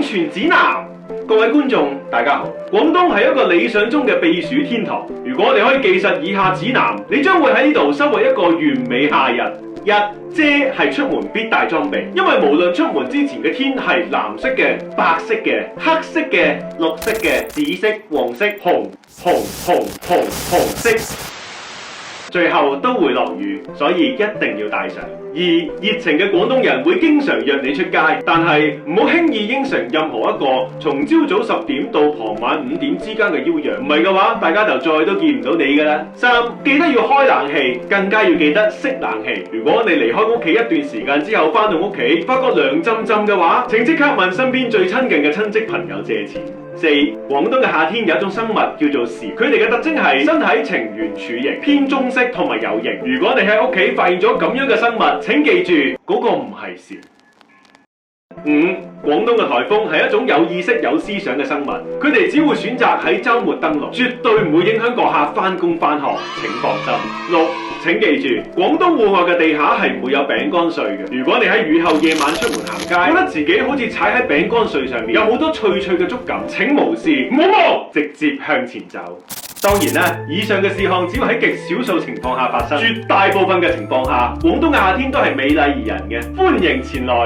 全指南。各位觀眾，大家好。廣東係一個理想中嘅避暑天堂。如果你可以記實以下指南，你將會喺呢度收穫一個完美夏日。一、遮係出門必帶裝備，因為無論出門之前嘅天係藍色嘅、白色嘅、黑色嘅、綠色嘅、紫色、黃色、紅色。最後都會落雨，所以一定要帶上。二、熱情嘅廣東人會經常約你出街，但係唔好輕易應承任何一個從朝早10點到傍晚5點之間嘅邀約，唔係嘅話，大家就再都見唔到你噶啦。三、記得要開冷氣，更加要記得熄冷氣。如果你離開屋企一段時間之後翻到屋企，發覺涼浸浸嘅話，請即刻問身邊最親近嘅親戚朋友借錢。四、廣東嘅夏天有一種生物叫做蟬，佢哋嘅特徵係身體呈圓柱形，偏棕色同埋有形。如果你喺屋企發現咗咁樣嘅生物，請記住嗰個唔係蟬。五、廣東嘅颱風係一種有意識有思想嘅生物，佢哋只會選擇喺週末登陸，絕對唔會影響閣下返工返學，請放心。六、請記住，廣東戶外嘅地下係唔會有餅乾碎嘅。如果你喺雨後夜晚出門行街，覺得自己好似踩喺餅乾碎上面，有好多脆脆嘅觸感，請無視，唔好望，直接向前走。當然啦，以上嘅事項只會喺極少數情況下發生，絕大部分嘅情況下，廣東嘅夏天都係美麗宜人嘅，歡迎前來。